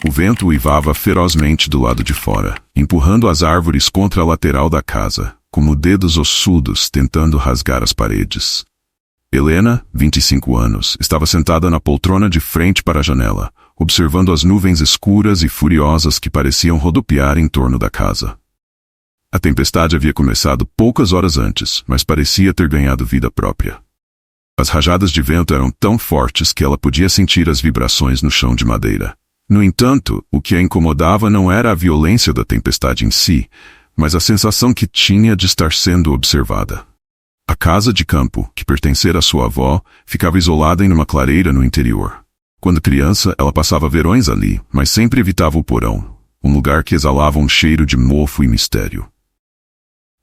O vento uivava ferozmente do lado de fora, empurrando as árvores contra a lateral da casa, como dedos ossudos tentando rasgar as paredes. Helena, 25 anos, estava sentada na poltrona de frente para a janela, observando as nuvens escuras e furiosas que pareciam rodopiar em torno da casa. A tempestade havia começado poucas horas antes, mas parecia ter ganhado vida própria. As rajadas de vento eram tão fortes que ela podia sentir as vibrações no chão de madeira. No entanto, o que a incomodava não era a violência da tempestade em si, mas a sensação que tinha de estar sendo observada. A casa de campo, que pertencera à sua avó, ficava isolada em uma clareira no interior. Quando criança, ela passava verões ali, mas sempre evitava o porão, um lugar que exalava um cheiro de mofo e mistério.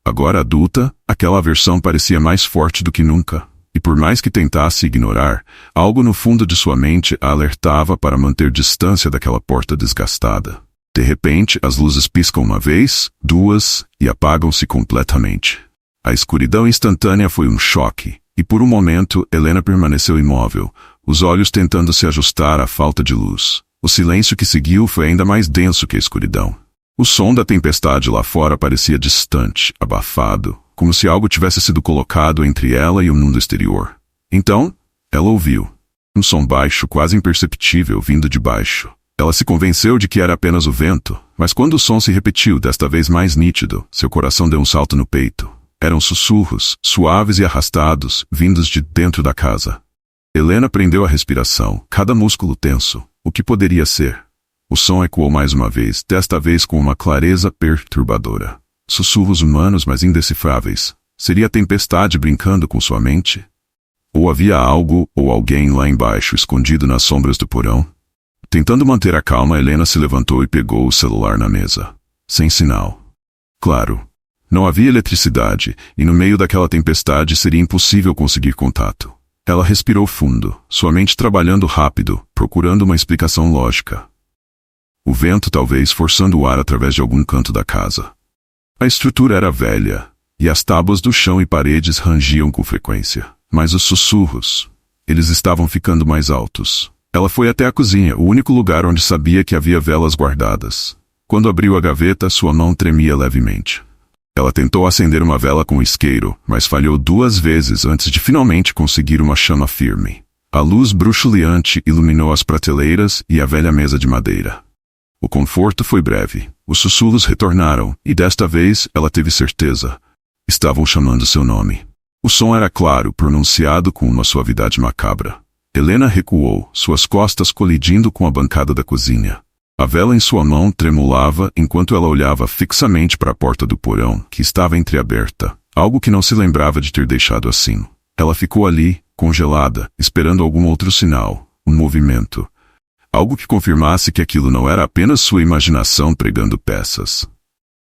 Agora adulta, aquela aversão parecia mais forte do que nunca. E por mais que tentasse ignorar, algo no fundo de sua mente a alertava para manter distância daquela porta desgastada. De repente, as luzes piscam uma vez, duas, e apagam-se completamente. A escuridão instantânea foi um choque, e por um momento, Helena permaneceu imóvel, os olhos tentando se ajustar à falta de luz. O silêncio que seguiu foi ainda mais denso que a escuridão. O som da tempestade lá fora parecia distante, abafado, como se algo tivesse sido colocado entre ela e o mundo exterior. Então, ela ouviu. Um som baixo, quase imperceptível, vindo de baixo. Ela se convenceu de que era apenas o vento, mas quando o som se repetiu, desta vez mais nítido, seu coração deu um salto no peito. Eram sussurros, suaves e arrastados, vindos de dentro da casa. Helena prendeu a respiração, cada músculo tenso. O que poderia ser? O som ecoou mais uma vez, desta vez com uma clareza perturbadora. Sussurros humanos, mas indecifráveis. Seria a tempestade brincando com sua mente? Ou havia algo ou alguém lá embaixo, escondido nas sombras do porão? Tentando manter a calma, Helena se levantou e pegou o celular na mesa. Sem sinal. Claro, não havia eletricidade, e no meio daquela tempestade seria impossível conseguir contato. Ela respirou fundo, sua mente trabalhando rápido, procurando uma explicação lógica. O vento talvez forçando o ar através de algum canto da casa. A estrutura era velha, e as tábuas do chão e paredes rangiam com frequência. Mas os sussurros, eles estavam ficando mais altos. Ela foi até a cozinha, o único lugar onde sabia que havia velas guardadas. Quando abriu a gaveta, sua mão tremia levemente. Ela tentou acender uma vela com o isqueiro, mas falhou 2 vezes antes de finalmente conseguir uma chama firme. A luz bruxuleante iluminou as prateleiras e a velha mesa de madeira. O conforto foi breve. Os sussurros retornaram, e desta vez ela teve certeza. Estavam chamando seu nome. O som era claro, pronunciado com uma suavidade macabra. Helena recuou, suas costas colidindo com a bancada da cozinha. A vela em sua mão tremulava enquanto ela olhava fixamente para a porta do porão, que estava entreaberta, algo que não se lembrava de ter deixado assim. Ela ficou ali, congelada, esperando algum outro sinal, um movimento. Algo que confirmasse que aquilo não era apenas sua imaginação pregando peças.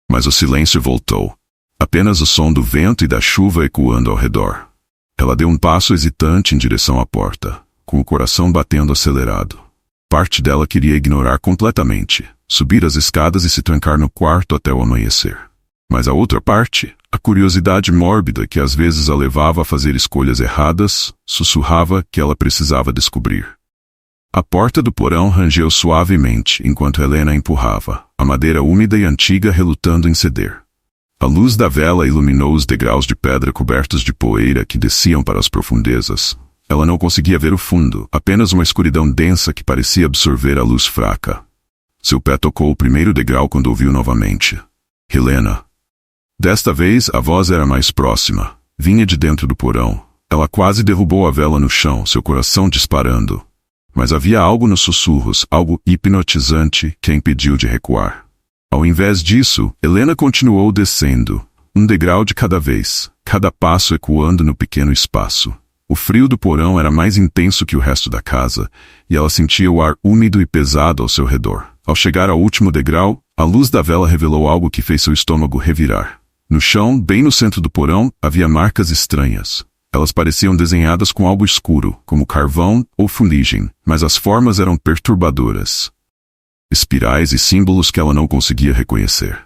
Mas o silêncio voltou. Apenas o som do vento e da chuva ecoando ao redor. Ela deu um passo hesitante em direção à porta, com o coração batendo acelerado. Parte dela queria ignorar completamente, subir as escadas e se trancar no quarto até o amanhecer. Mas a outra parte, a curiosidade mórbida que às vezes a levava a fazer escolhas erradas, sussurrava que ela precisava descobrir. A porta do porão rangeu suavemente enquanto Helena empurrava, a madeira úmida e antiga relutando em ceder. A luz da vela iluminou os degraus de pedra cobertos de poeira que desciam para as profundezas. Ela não conseguia ver o fundo, apenas uma escuridão densa que parecia absorver a luz fraca. Seu pé tocou o primeiro degrau quando ouviu novamente. Helena. Desta vez, a voz era mais próxima. Vinha de dentro do porão. Ela quase derrubou a vela no chão, seu coração disparando. Mas havia algo nos sussurros, algo hipnotizante, que a impediu de recuar. Ao invés disso, Helena continuou descendo, um degrau de cada vez, cada passo ecoando no pequeno espaço. O frio do porão era mais intenso que o resto da casa, e ela sentia o ar úmido e pesado ao seu redor. Ao chegar ao último degrau, a luz da vela revelou algo que fez seu estômago revirar. No chão, bem no centro do porão, havia marcas estranhas. Elas pareciam desenhadas com algo escuro, como carvão ou fuligem, mas as formas eram perturbadoras. Espirais e símbolos que ela não conseguia reconhecer.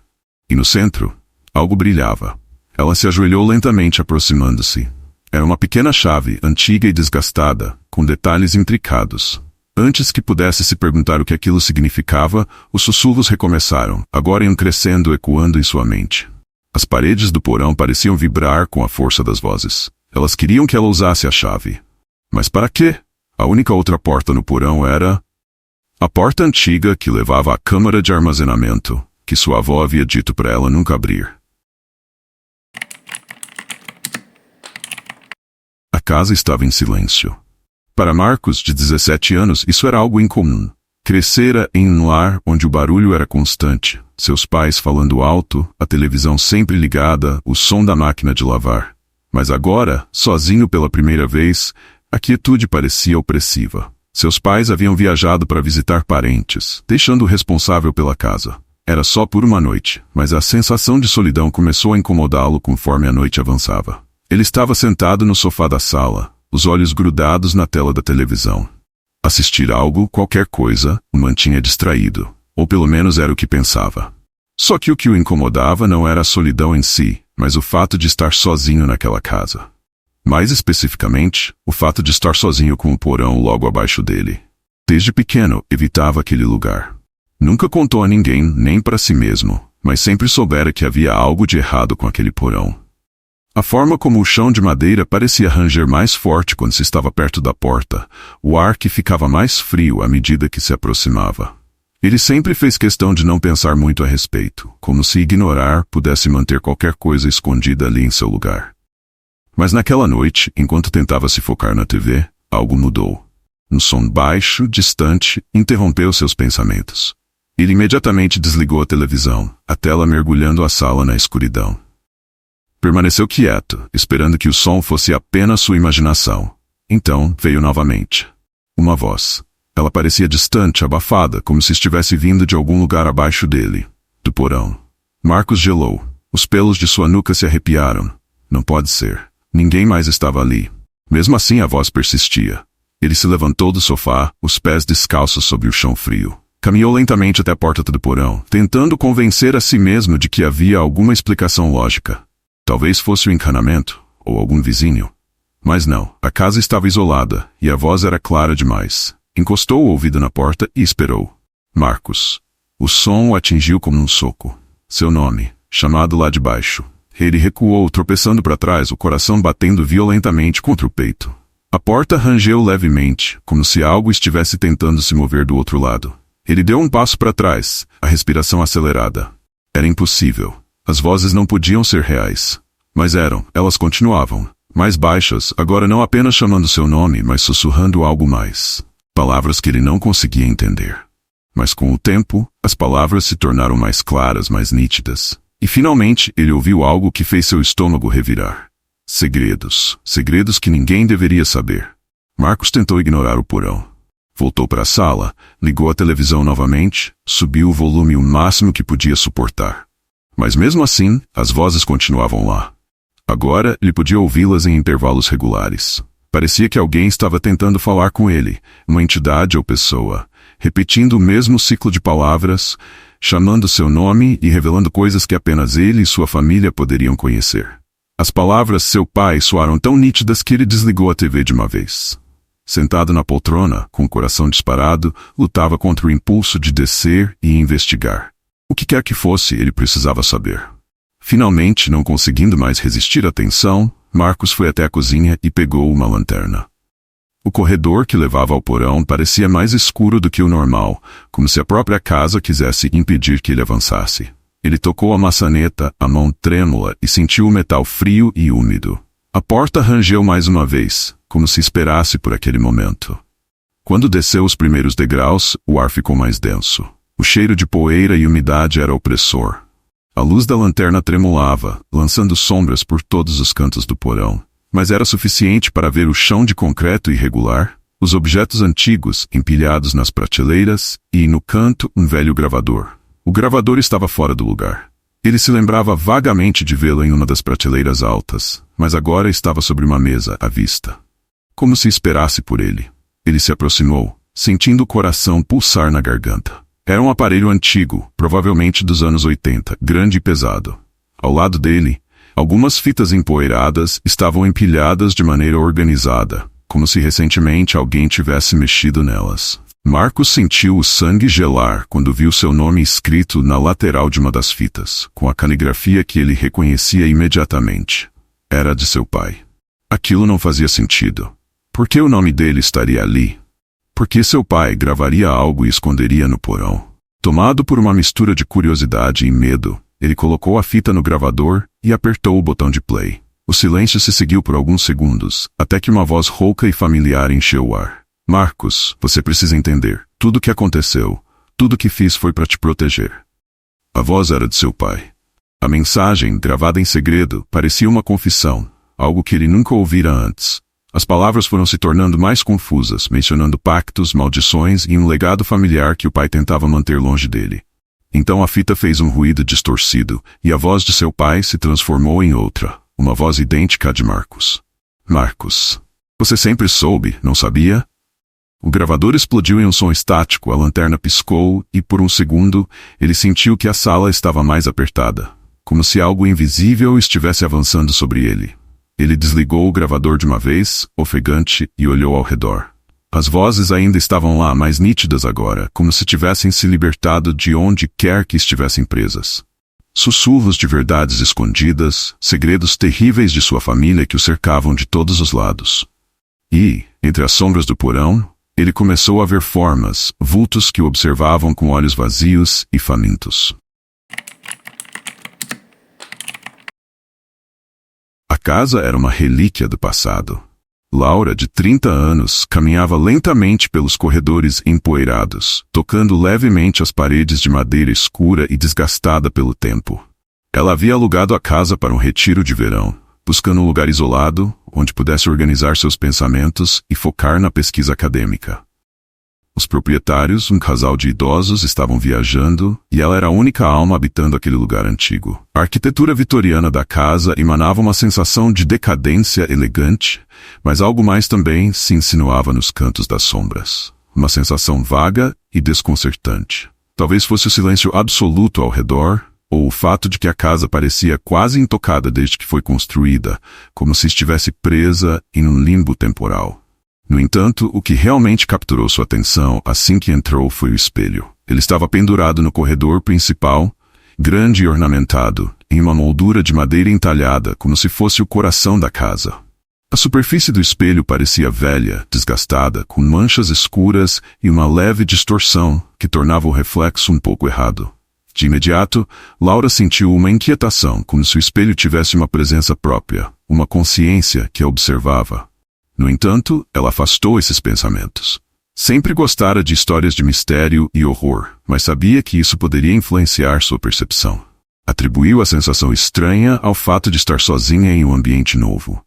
E no centro, algo brilhava. Ela se ajoelhou lentamente, aproximando-se. Era uma pequena chave, antiga e desgastada, com detalhes intricados. Antes que pudesse se perguntar o que aquilo significava, os sussurros recomeçaram, agora iam crescendo, ecoando em sua mente. As paredes do porão pareciam vibrar com a força das vozes. Elas queriam que ela usasse a chave. Mas para quê? A única outra porta no porão era a porta antiga que levava à câmara de armazenamento, que sua avó havia dito para ela nunca abrir. A casa estava em silêncio. Para Marcos, de 17 anos, isso era algo incomum. Crescera em um lar onde o barulho era constante, seus pais falando alto, a televisão sempre ligada, o som da máquina de lavar. Mas agora, sozinho pela primeira vez, a quietude parecia opressiva. Seus pais haviam viajado para visitar parentes, deixando o responsável pela casa. Era só por uma noite, mas a sensação de solidão começou a incomodá-lo conforme a noite avançava. Ele estava sentado no sofá da sala, os olhos grudados na tela da televisão. Assistir algo, qualquer coisa, o mantinha distraído, ou pelo menos era o que pensava. Só que o que o incomodava não era a solidão em si, mas o fato de estar sozinho naquela casa. Mais especificamente, o fato de estar sozinho com o porão logo abaixo dele. Desde pequeno, evitava aquele lugar. Nunca contou a ninguém, nem para si mesmo, mas sempre soubera que havia algo de errado com aquele porão. A forma como o chão de madeira parecia ranger mais forte quando se estava perto da porta, o ar que ficava mais frio à medida que se aproximava. Ele sempre fez questão de não pensar muito a respeito, como se ignorar pudesse manter qualquer coisa escondida ali em seu lugar. Mas naquela noite, enquanto tentava se focar na TV, algo mudou. Um som baixo, distante, interrompeu seus pensamentos. Ele imediatamente desligou a televisão, a tela mergulhando a sala na escuridão. Permaneceu quieto, esperando que o som fosse apenas sua imaginação. Então, veio novamente. Uma voz. Ela parecia distante, abafada, como se estivesse vindo de algum lugar abaixo dele. Do porão. Marcos gelou. Os pelos de sua nuca se arrepiaram. Não pode ser. Ninguém mais estava ali. Mesmo assim, a voz persistia. Ele se levantou do sofá, os pés descalços sobre o chão frio. Caminhou lentamente até a porta do porão, tentando convencer a si mesmo de que havia alguma explicação lógica. Talvez fosse o encanamento, ou algum vizinho. Mas não, a casa estava isolada, e a voz era clara demais. Encostou o ouvido na porta e esperou. Marcos. O som o atingiu como um soco. Seu nome, chamado lá de baixo. Ele recuou, tropeçando para trás, o coração batendo violentamente contra o peito. A porta rangeu levemente, como se algo estivesse tentando se mover do outro lado. Ele deu um passo para trás, a respiração acelerada. Era impossível. As vozes não podiam ser reais. Mas eram, elas continuavam. Mais baixas, agora não apenas chamando seu nome, mas sussurrando algo mais. Palavras que ele não conseguia entender. Mas com o tempo, as palavras se tornaram mais claras, mais nítidas. E finalmente, ele ouviu algo que fez seu estômago revirar. Segredos. Segredos que ninguém deveria saber. Marcos tentou ignorar o porão. Voltou para a sala, ligou a televisão novamente, subiu o volume o máximo que podia suportar. Mas mesmo assim, as vozes continuavam lá. Agora, ele podia ouvi-las em intervalos regulares. Parecia que alguém estava tentando falar com ele, uma entidade ou pessoa, repetindo o mesmo ciclo de palavras, chamando seu nome e revelando coisas que apenas ele e sua família poderiam conhecer. As palavras seu pai soaram tão nítidas que ele desligou a TV de uma vez. Sentado na poltrona, com o coração disparado, lutava contra o impulso de descer e investigar. O que quer que fosse, ele precisava saber. Finalmente, não conseguindo mais resistir à tensão, Marcos foi até a cozinha e pegou uma lanterna. O corredor que levava ao porão parecia mais escuro do que o normal, como se a própria casa quisesse impedir que ele avançasse. Ele tocou a maçaneta, a mão trêmula, e sentiu o metal frio e úmido. A porta rangeu mais uma vez, como se esperasse por aquele momento. Quando desceu os primeiros degraus, o ar ficou mais denso. O cheiro de poeira e umidade era opressor. A luz da lanterna tremulava, lançando sombras por todos os cantos do porão. Mas era suficiente para ver o chão de concreto irregular, os objetos antigos empilhados nas prateleiras e, no canto, um velho gravador. O gravador estava fora do lugar. Ele se lembrava vagamente de vê-lo em uma das prateleiras altas, mas agora estava sobre uma mesa, à vista. Como se esperasse por ele. Ele se aproximou, sentindo o coração pulsar na garganta. Era um aparelho antigo, provavelmente dos anos 80, grande e pesado. Ao lado dele, algumas fitas empoeiradas estavam empilhadas de maneira organizada, como se recentemente alguém tivesse mexido nelas. Marcos sentiu o sangue gelar quando viu seu nome escrito na lateral de uma das fitas, com a caligrafia que ele reconhecia imediatamente. Era de seu pai. Aquilo não fazia sentido. Por que o nome dele estaria ali? Por que seu pai gravaria algo e esconderia no porão? Tomado por uma mistura de curiosidade e medo, ele colocou a fita no gravador e apertou o botão de play. O silêncio se seguiu por alguns segundos, até que uma voz rouca e familiar encheu o ar. Marcos, você precisa entender. Tudo o que aconteceu, tudo o que fiz foi para te proteger. A voz era de seu pai. A mensagem, gravada em segredo, parecia uma confissão, algo que ele nunca ouvira antes. As palavras foram se tornando mais confusas, mencionando pactos, maldições e um legado familiar que o pai tentava manter longe dele. Então a fita fez um ruído distorcido, e a voz de seu pai se transformou em outra, uma voz idêntica à de Marcos. Marcos, você sempre soube, não sabia? O gravador explodiu em um som estático, a lanterna piscou e, por um segundo, ele sentiu que a sala estava mais apertada, como se algo invisível estivesse avançando sobre ele. Ele desligou o gravador de uma vez, ofegante, e olhou ao redor. As vozes ainda estavam lá, mais nítidas agora, como se tivessem se libertado de onde quer que estivessem presas. Sussurros de verdades escondidas, segredos terríveis de sua família que o cercavam de todos os lados. E, entre as sombras do porão, ele começou a ver formas, vultos que o observavam com olhos vazios e famintos. A casa era uma relíquia do passado. Laura, de 30 anos, caminhava lentamente pelos corredores empoeirados, tocando levemente as paredes de madeira escura e desgastada pelo tempo. Ela havia alugado a casa para um retiro de verão, buscando um lugar isolado, onde pudesse organizar seus pensamentos e focar na pesquisa acadêmica. Os proprietários, um casal de idosos, estavam viajando, e ela era a única alma habitando aquele lugar antigo. A arquitetura vitoriana da casa emanava uma sensação de decadência elegante, mas algo mais também se insinuava nos cantos das sombras. Uma sensação vaga e desconcertante. Talvez fosse o silêncio absoluto ao redor, ou o fato de que a casa parecia quase intocada desde que foi construída, como se estivesse presa em um limbo temporal. No entanto, o que realmente capturou sua atenção assim que entrou foi o espelho. Ele estava pendurado no corredor principal, grande e ornamentado, em uma moldura de madeira entalhada, como se fosse o coração da casa. A superfície do espelho parecia velha, desgastada, com manchas escuras e uma leve distorção que tornava o reflexo um pouco errado. De imediato, Laura sentiu uma inquietação, como se o espelho tivesse uma presença própria, uma consciência que a observava. No entanto, ela afastou esses pensamentos. Sempre gostara de histórias de mistério e horror, mas sabia que isso poderia influenciar sua percepção. Atribuiu a sensação estranha ao fato de estar sozinha em um ambiente novo.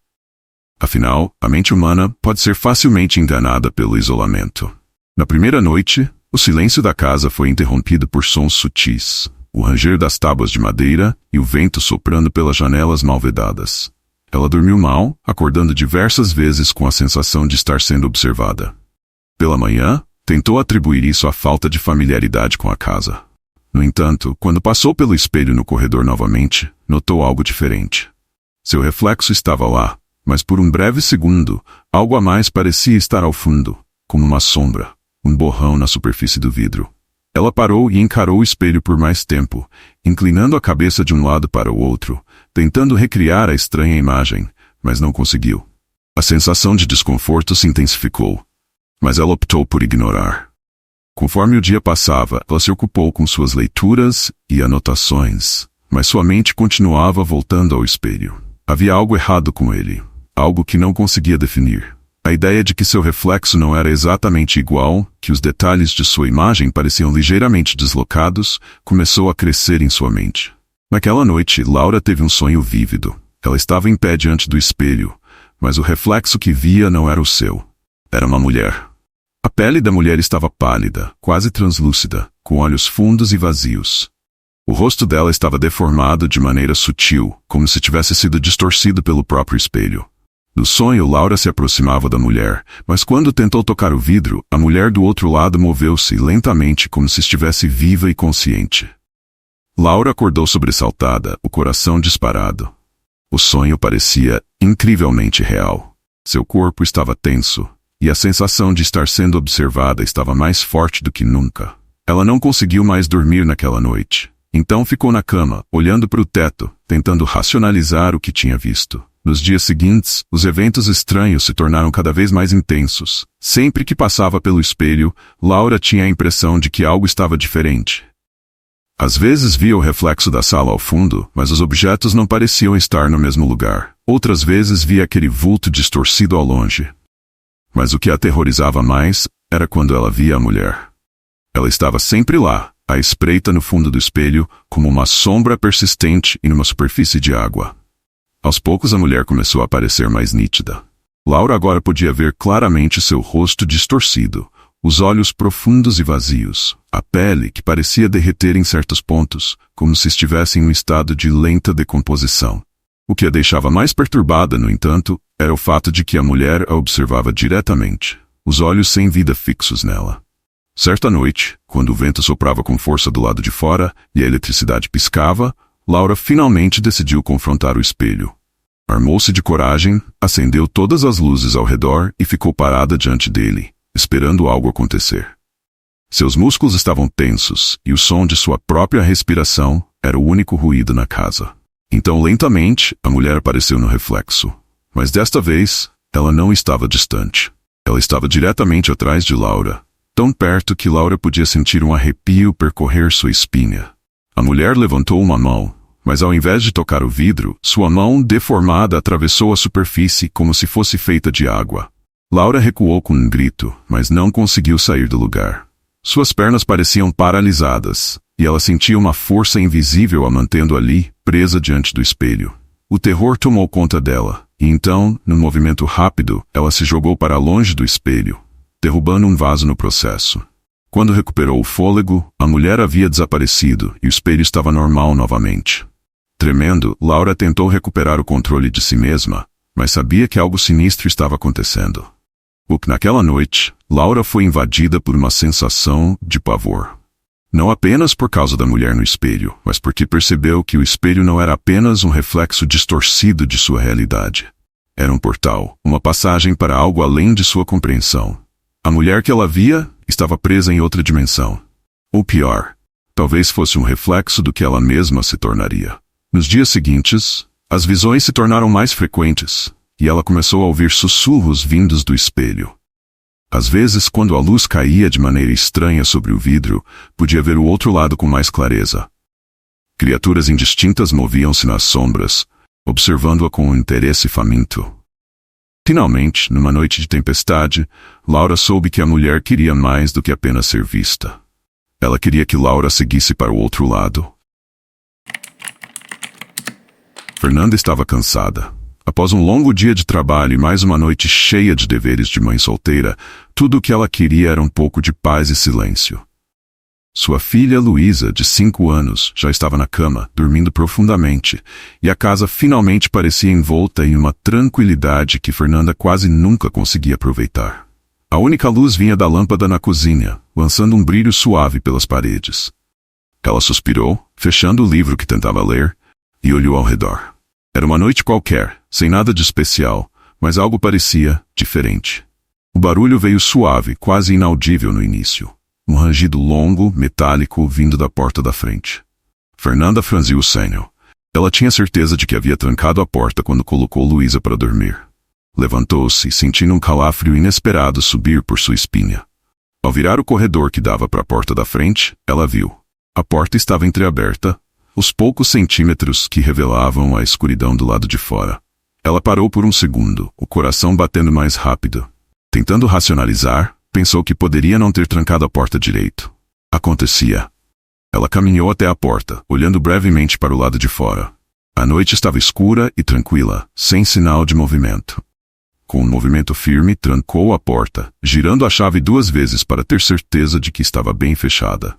Afinal, a mente humana pode ser facilmente enganada pelo isolamento. Na primeira noite, o silêncio da casa foi interrompido por sons sutis, o ranger das tábuas de madeira e o vento soprando pelas janelas mal vedadas. Ela dormiu mal, acordando diversas vezes com a sensação de estar sendo observada. Pela manhã, tentou atribuir isso à falta de familiaridade com a casa. No entanto, quando passou pelo espelho no corredor novamente, notou algo diferente. Seu reflexo estava lá, mas por um breve segundo, algo a mais parecia estar ao fundo, como uma sombra, um borrão na superfície do vidro. Ela parou e encarou o espelho por mais tempo, inclinando a cabeça de um lado para o outro, tentando recriar a estranha imagem, mas não conseguiu. A sensação de desconforto se intensificou, mas ela optou por ignorar. Conforme o dia passava, ela se ocupou com suas leituras e anotações, mas sua mente continuava voltando ao espelho. Havia algo errado com ele, algo que não conseguia definir. A ideia de que seu reflexo não era exatamente igual, que os detalhes de sua imagem pareciam ligeiramente deslocados, começou a crescer em sua mente. Naquela noite, Laura teve um sonho vívido. Ela estava em pé diante do espelho, mas o reflexo que via não era o seu. Era uma mulher. A pele da mulher estava pálida, quase translúcida, com olhos fundos e vazios. O rosto dela estava deformado de maneira sutil, como se tivesse sido distorcido pelo próprio espelho. No sonho, Laura se aproximava da mulher, mas quando tentou tocar o vidro, a mulher do outro lado moveu-se lentamente como se estivesse viva e consciente. Laura acordou sobressaltada, o coração disparado. O sonho parecia incrivelmente real. Seu corpo estava tenso, e a sensação de estar sendo observada estava mais forte do que nunca. Ela não conseguiu mais dormir naquela noite. Então ficou na cama, olhando para o teto, tentando racionalizar o que tinha visto. Nos dias seguintes, os eventos estranhos se tornaram cada vez mais intensos. Sempre que passava pelo espelho, Laura tinha a impressão de que algo estava diferente. Às vezes via o reflexo da sala ao fundo, mas os objetos não pareciam estar no mesmo lugar. Outras vezes via aquele vulto distorcido ao longe. Mas o que a aterrorizava mais era quando ela via a mulher. Ela estava sempre lá, à espreita no fundo do espelho, como uma sombra persistente em uma superfície de água. Aos poucos a mulher começou a parecer mais nítida. Laura agora podia ver claramente seu rosto distorcido, os olhos profundos e vazios, a pele que parecia derreter em certos pontos, como se estivesse em um estado de lenta decomposição. O que a deixava mais perturbada, no entanto, era o fato de que a mulher a observava diretamente, os olhos sem vida fixos nela. Certa noite, quando o vento soprava com força do lado de fora e a eletricidade piscava, Laura finalmente decidiu confrontar o espelho. Armou-se de coragem, acendeu todas as luzes ao redor e ficou parada diante dele, esperando algo acontecer. Seus músculos estavam tensos e o som de sua própria respiração era o único ruído na casa. Então, lentamente, a mulher apareceu no reflexo. Mas desta vez, ela não estava distante. Ela estava diretamente atrás de Laura, tão perto que Laura podia sentir um arrepio percorrer sua espinha. A mulher levantou uma mão, mas ao invés de tocar o vidro, sua mão deformada atravessou a superfície como se fosse feita de água. Laura recuou com um grito, mas não conseguiu sair do lugar. Suas pernas pareciam paralisadas, e ela sentia uma força invisível a mantendo ali, presa diante do espelho. O terror tomou conta dela, e então, num movimento rápido, ela se jogou para longe do espelho, derrubando um vaso no processo. Quando recuperou o fôlego, a mulher havia desaparecido e o espelho estava normal novamente. Tremendo, Laura tentou recuperar o controle de si mesma, mas sabia que algo sinistro estava acontecendo. Naquela noite, Laura foi invadida por uma sensação de pavor. Não apenas por causa da mulher no espelho, mas porque percebeu que o espelho não era apenas um reflexo distorcido de sua realidade. Era um portal, uma passagem para algo além de sua compreensão. A mulher que ela via estava presa em outra dimensão. Ou pior, talvez fosse um reflexo do que ela mesma se tornaria. Nos dias seguintes, as visões se tornaram mais frequentes, e ela começou a ouvir sussurros vindos do espelho. Às vezes, quando a luz caía de maneira estranha sobre o vidro, podia ver o outro lado com mais clareza. Criaturas indistintas moviam-se nas sombras, observando-a com um interesse faminto. Finalmente, numa noite de tempestade, Laura soube que a mulher queria mais do que apenas ser vista. Ela queria que Laura seguisse para o outro lado. Fernanda estava cansada. Após um longo dia de trabalho e mais uma noite cheia de deveres de mãe solteira, tudo o que ela queria era um pouco de paz e silêncio. Sua filha Luísa, de 5 anos, já estava na cama, dormindo profundamente, e a casa finalmente parecia envolta em uma tranquilidade que Fernanda quase nunca conseguia aproveitar. A única luz vinha da lâmpada na cozinha, lançando um brilho suave pelas paredes. Ela suspirou, fechando o livro que tentava ler, e olhou ao redor. Era uma noite qualquer, sem nada de especial, mas algo parecia diferente. O barulho veio suave, quase inaudível no início. Um rangido longo, metálico, vindo da porta da frente. Fernanda franziu o senho. Ela tinha certeza de que havia trancado a porta quando colocou Luísa para dormir. Levantou-se, sentindo um calafrio inesperado subir por sua espinha. Ao virar o corredor que dava para a porta da frente, ela viu. A porta estava entreaberta, os poucos centímetros que revelavam a escuridão do lado de fora. Ela parou por um segundo, o coração batendo mais rápido. Tentando racionalizar, pensou que poderia não ter trancado a porta direito. Acontecia. Ela caminhou até a porta, olhando brevemente para o lado de fora. A noite estava escura e tranquila, sem sinal de movimento. Com um movimento firme, trancou a porta, girando a chave 2 vezes para ter certeza de que estava bem fechada.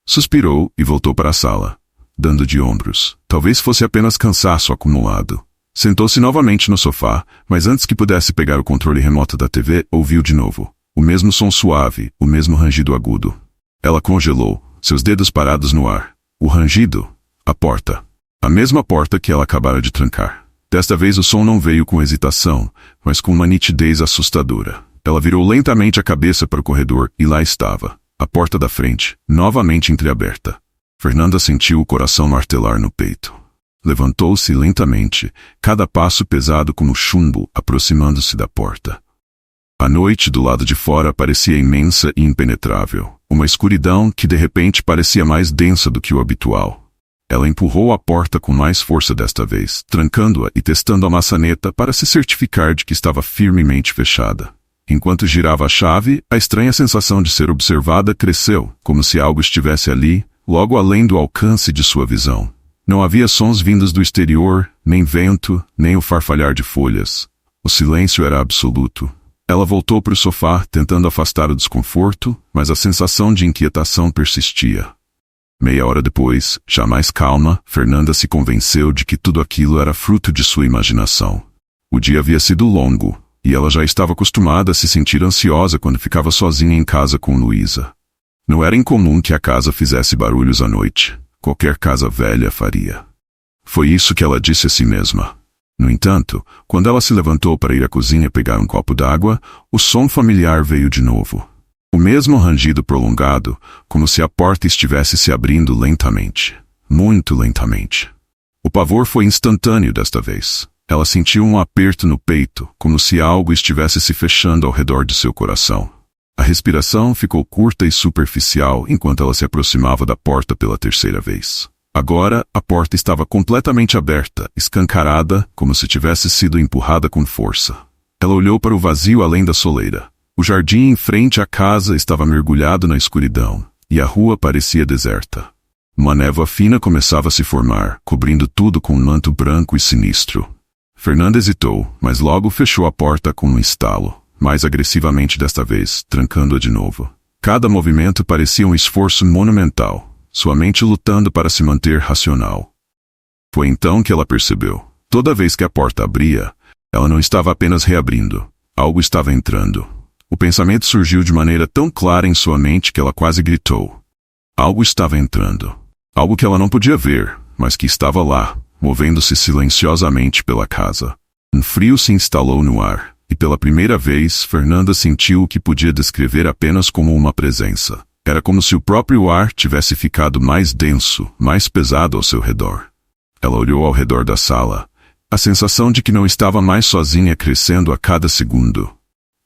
Suspirou e voltou para a sala, dando de ombros. Talvez fosse apenas cansaço acumulado. Sentou-se novamente no sofá, mas antes que pudesse pegar o controle remoto da TV, ouviu de novo. O mesmo som suave, o mesmo rangido agudo. Ela congelou, seus dedos parados no ar. O rangido, a porta. A mesma porta que ela acabara de trancar. Desta vez o som não veio com hesitação, mas com uma nitidez assustadora. Ela virou lentamente a cabeça para o corredor e lá estava, a porta da frente, novamente entreaberta. Fernanda sentiu o coração martelar no peito. Levantou-se lentamente, cada passo pesado como chumbo, aproximando-se da porta. A noite do lado de fora parecia imensa e impenetrável, uma escuridão que de repente parecia mais densa do que o habitual. Ela empurrou a porta com mais força desta vez, trancando-a e testando a maçaneta para se certificar de que estava firmemente fechada. Enquanto girava a chave, a estranha sensação de ser observada cresceu, como se algo estivesse ali, logo além do alcance de sua visão. Não havia sons vindos do exterior, nem vento, nem o farfalhar de folhas. O silêncio era absoluto. Ela voltou para o sofá, tentando afastar o desconforto, mas a sensação de inquietação persistia. Meia hora depois, já mais calma, Fernanda se convenceu de que tudo aquilo era fruto de sua imaginação. O dia havia sido longo, e ela já estava acostumada a se sentir ansiosa quando ficava sozinha em casa com Luísa. Não era incomum que a casa fizesse barulhos à noite. Qualquer casa velha faria. Foi isso que ela disse a si mesma. No entanto, quando ela se levantou para ir à cozinha pegar um copo d'água, o som familiar veio de novo. O mesmo rangido prolongado, como se a porta estivesse se abrindo lentamente. Muito lentamente. O pavor foi instantâneo desta vez. Ela sentiu um aperto no peito, como se algo estivesse se fechando ao redor de seu coração. A respiração ficou curta e superficial enquanto ela se aproximava da porta pela terceira vez. Agora, a porta estava completamente aberta, escancarada, como se tivesse sido empurrada com força. Ela olhou para o vazio além da soleira. O jardim em frente à casa estava mergulhado na escuridão, e a rua parecia deserta. Uma névoa fina começava a se formar, cobrindo tudo com um manto branco e sinistro. Fernanda hesitou, mas logo fechou a porta com um estalo. Mais agressivamente desta vez, trancando-a de novo. Cada movimento parecia um esforço monumental, sua mente lutando para se manter racional. Foi então que ela percebeu. Toda vez que a porta abria, ela não estava apenas reabrindo. Algo estava entrando. O pensamento surgiu de maneira tão clara em sua mente que ela quase gritou. Algo estava entrando. Algo que ela não podia ver, mas que estava lá, movendo-se silenciosamente pela casa. Um frio se instalou no ar. E pela primeira vez, Fernanda sentiu o que podia descrever apenas como uma presença. Era como se o próprio ar tivesse ficado mais denso, mais pesado ao seu redor. Ela olhou ao redor da sala. A sensação de que não estava mais sozinha crescendo a cada segundo.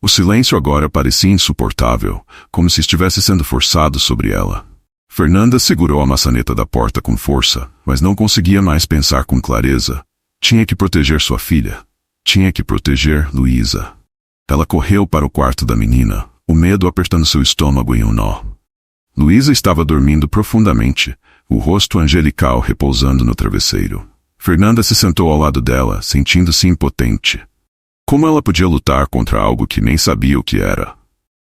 O silêncio agora parecia insuportável, como se estivesse sendo forçado sobre ela. Fernanda segurou a maçaneta da porta com força, mas não conseguia mais pensar com clareza. Tinha que proteger sua filha. Tinha que proteger Luísa. Ela correu para o quarto da menina, o medo apertando seu estômago em um nó. Luísa estava dormindo profundamente, o rosto angelical repousando no travesseiro. Fernanda se sentou ao lado dela, sentindo-se impotente. Como ela podia lutar contra algo que nem sabia o que era?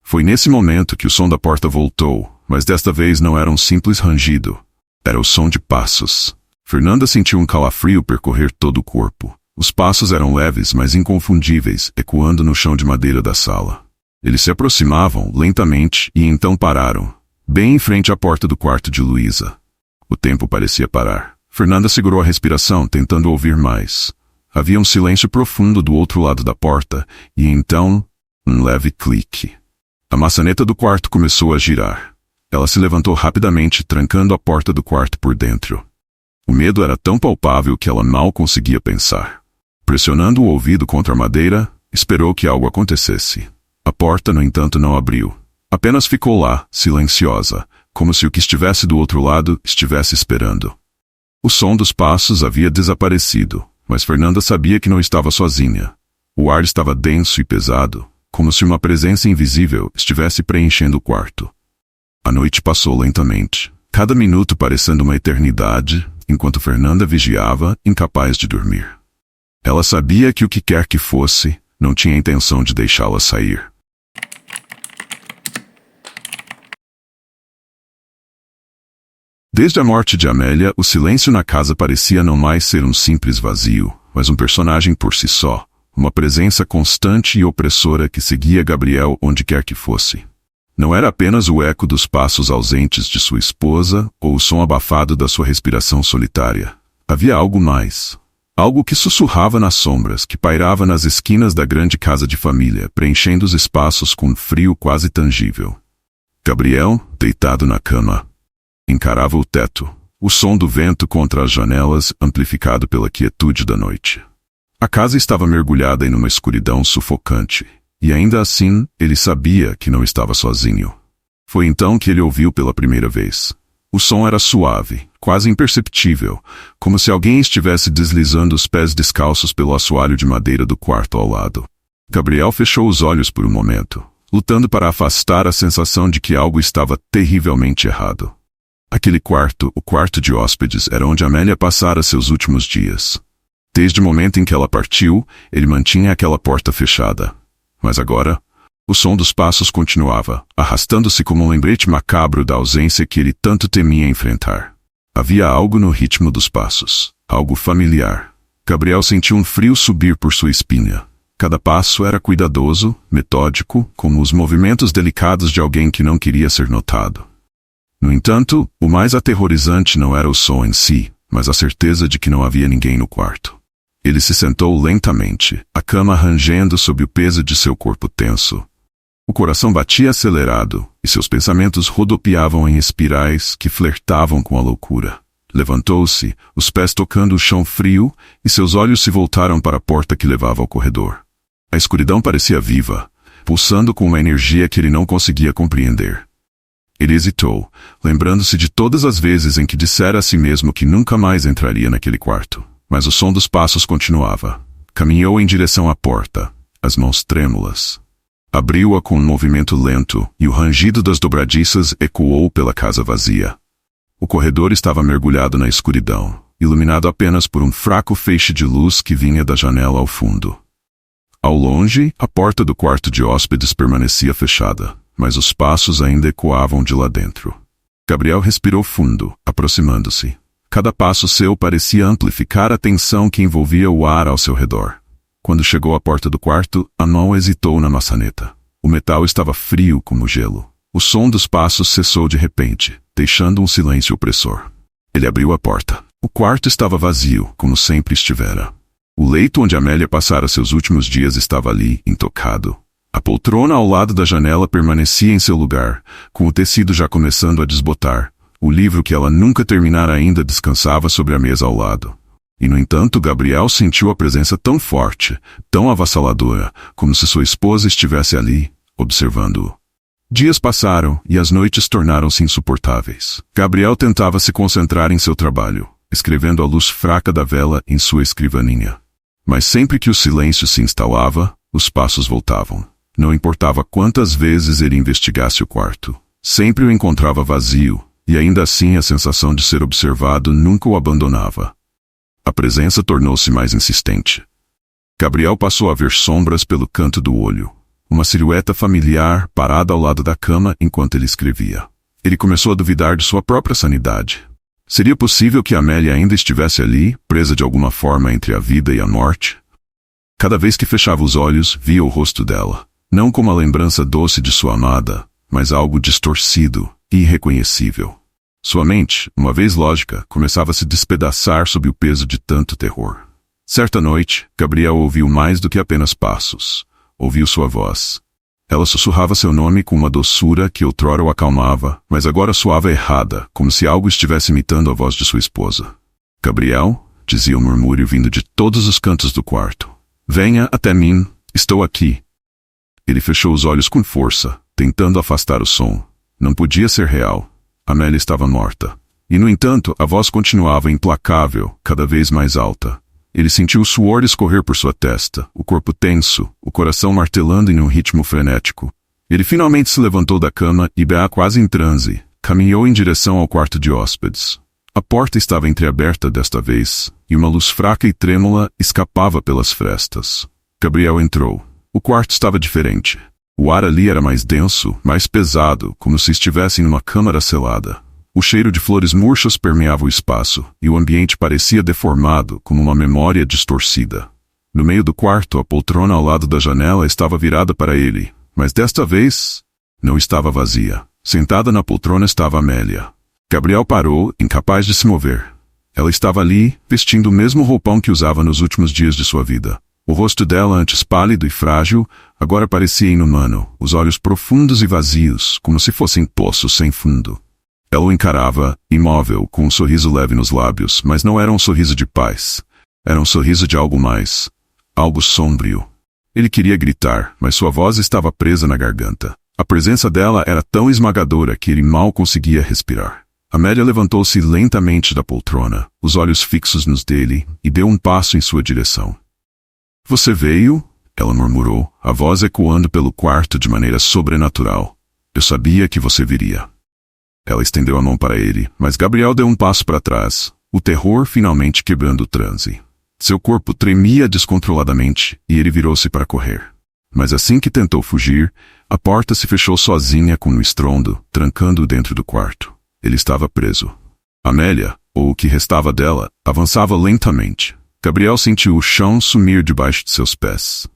Foi nesse momento que o som da porta voltou, mas desta vez não era um simples rangido. Era o som de passos. Fernanda sentiu um calafrio percorrer todo o corpo. Os passos eram leves, mas inconfundíveis, ecoando no chão de madeira da sala. Eles se aproximavam, lentamente, e então pararam, bem em frente à porta do quarto de Luísa. O tempo parecia parar. Fernanda segurou a respiração, tentando ouvir mais. Havia um silêncio profundo do outro lado da porta, e então, um leve clique. A maçaneta do quarto começou a girar. Ela se levantou rapidamente, trancando a porta do quarto por dentro. O medo era tão palpável que ela mal conseguia pensar. Pressionando o ouvido contra a madeira, esperou que algo acontecesse. A porta, no entanto, não abriu. Apenas ficou lá, silenciosa, como se o que estivesse do outro lado estivesse esperando. O som dos passos havia desaparecido, mas Fernanda sabia que não estava sozinha. O ar estava denso e pesado, como se uma presença invisível estivesse preenchendo o quarto. A noite passou lentamente, cada minuto parecendo uma eternidade, enquanto Fernanda vigiava, incapaz de dormir. Ela sabia que o que quer que fosse, não tinha intenção de deixá-la sair. Desde a morte de Amélia, o silêncio na casa parecia não mais ser um simples vazio, mas um personagem por si só, uma presença constante e opressora que seguia Gabriel onde quer que fosse. Não era apenas o eco dos passos ausentes de sua esposa ou o som abafado da sua respiração solitária. Havia algo mais. Algo que sussurrava nas sombras, que pairava nas esquinas da grande casa de família, preenchendo os espaços com um frio quase tangível. Gabriel, deitado na cama, encarava o teto, o som do vento contra as janelas amplificado pela quietude da noite. A casa estava mergulhada em uma escuridão sufocante, e ainda assim ele sabia que não estava sozinho. Foi então que ele ouviu pela primeira vez. O som era suave, quase imperceptível, como se alguém estivesse deslizando os pés descalços pelo assoalho de madeira do quarto ao lado. Gabriel fechou os olhos por um momento, lutando para afastar a sensação de que algo estava terrivelmente errado. Aquele quarto, o quarto de hóspedes, era onde Amélia passara seus últimos dias. Desde o momento em que ela partiu, ele mantinha aquela porta fechada. Mas agora, o som dos passos continuava, arrastando-se como um lembrete macabro da ausência que ele tanto temia enfrentar. Havia algo no ritmo dos passos, algo familiar. Gabriel sentiu um frio subir por sua espinha. Cada passo era cuidadoso, metódico, como os movimentos delicados de alguém que não queria ser notado. No entanto, o mais aterrorizante não era o som em si, mas a certeza de que não havia ninguém no quarto. Ele se sentou lentamente, a cama rangendo sob o peso de seu corpo tenso. O coração batia acelerado, e seus pensamentos rodopiavam em espirais que flertavam com a loucura. Levantou-se, os pés tocando o chão frio, e seus olhos se voltaram para a porta que levava ao corredor. A escuridão parecia viva, pulsando com uma energia que ele não conseguia compreender. Ele hesitou, lembrando-se de todas as vezes em que dissera a si mesmo que nunca mais entraria naquele quarto. Mas o som dos passos continuava. Caminhou em direção à porta, as mãos trêmulas. Abriu-a com um movimento lento, e o rangido das dobradiças ecoou pela casa vazia. O corredor estava mergulhado na escuridão, iluminado apenas por um fraco feixe de luz que vinha da janela ao fundo. Ao longe, a porta do quarto de hóspedes permanecia fechada, mas os passos ainda ecoavam de lá dentro. Gabriel respirou fundo, aproximando-se. Cada passo seu parecia amplificar a tensão que envolvia o ar ao seu redor. Quando chegou à porta do quarto, a mão hesitou na maçaneta. O metal estava frio como gelo. O som dos passos cessou de repente, deixando um silêncio opressor. Ele abriu a porta. O quarto estava vazio, como sempre estivera. O leito onde Amélia passara seus últimos dias estava ali, intocado. A poltrona ao lado da janela permanecia em seu lugar, com o tecido já começando a desbotar. O livro que ela nunca terminara ainda descansava sobre a mesa ao lado. E, no entanto, Gabriel sentiu a presença tão forte, tão avassaladora, como se sua esposa estivesse ali, observando-o. Dias passaram, e as noites tornaram-se insuportáveis. Gabriel tentava se concentrar em seu trabalho, escrevendo à luz fraca da vela em sua escrivaninha. Mas sempre que o silêncio se instalava, os passos voltavam. Não importava quantas vezes ele investigasse o quarto. Sempre o encontrava vazio, e ainda assim a sensação de ser observado nunca o abandonava. A presença tornou-se mais insistente. Gabriel passou a ver sombras pelo canto do olho. Uma silhueta familiar parada ao lado da cama enquanto ele escrevia. Ele começou a duvidar de sua própria sanidade. Seria possível que Amélia ainda estivesse ali, presa de alguma forma entre a vida e a morte? Cada vez que fechava os olhos, via o rosto dela. Não como a lembrança doce de sua amada, mas algo distorcido e irreconhecível. Sua mente, uma vez lógica, começava a se despedaçar sob o peso de tanto terror. Certa noite, Gabriel ouviu mais do que apenas passos. Ouviu sua voz. Ela sussurrava seu nome com uma doçura que outrora o acalmava, mas agora soava errada, como se algo estivesse imitando a voz de sua esposa. Gabriel, dizia o murmúrio vindo de todos os cantos do quarto. Venha até mim, estou aqui. Ele fechou os olhos com força, tentando afastar o som. Não podia ser real. Amélia estava morta. E, no entanto, a voz continuava implacável, cada vez mais alta. Ele sentiu o suor escorrer por sua testa, o corpo tenso, o coração martelando em um ritmo frenético. Ele finalmente se levantou da cama e, quase em transe, caminhou em direção ao quarto de hóspedes. A porta estava entreaberta desta vez, e uma luz fraca e trêmula escapava pelas frestas. Gabriel entrou. O quarto estava diferente. O ar ali era mais denso, mais pesado, como se estivesse em uma câmara selada. O cheiro de flores murchas permeava o espaço, e o ambiente parecia deformado, como uma memória distorcida. No meio do quarto, a poltrona ao lado da janela estava virada para ele, mas desta vez não estava vazia. Sentada na poltrona estava Amélia. Gabriel parou, incapaz de se mover. Ela estava ali, vestindo o mesmo roupão que usava nos últimos dias de sua vida. O rosto dela, antes pálido e frágil, agora parecia inumano, os olhos profundos e vazios, como se fossem poços sem fundo. Ela o encarava, imóvel, com um sorriso leve nos lábios, mas não era um sorriso de paz. Era um sorriso de algo mais. Algo sombrio. Ele queria gritar, mas sua voz estava presa na garganta. A presença dela era tão esmagadora que ele mal conseguia respirar. Amélia levantou-se lentamente da poltrona, os olhos fixos nos dele, e deu um passo em sua direção. Você veio? Ela murmurou, a voz ecoando pelo quarto de maneira sobrenatural. Eu sabia que você viria. Ela estendeu a mão para ele, mas Gabriel deu um passo para trás, o terror finalmente quebrando o transe. Seu corpo tremia descontroladamente e ele virou-se para correr. Mas assim que tentou fugir, a porta se fechou sozinha com um estrondo, trancando-o dentro do quarto. Ele estava preso. Amélia, ou o que restava dela, avançava lentamente. Gabriel sentiu o chão sumir debaixo de seus pés.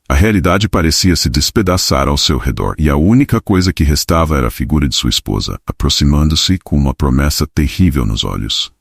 A realidade parecia se despedaçar ao seu redor, e a única coisa que restava era a figura de sua esposa, aproximando-se com uma promessa terrível nos olhos.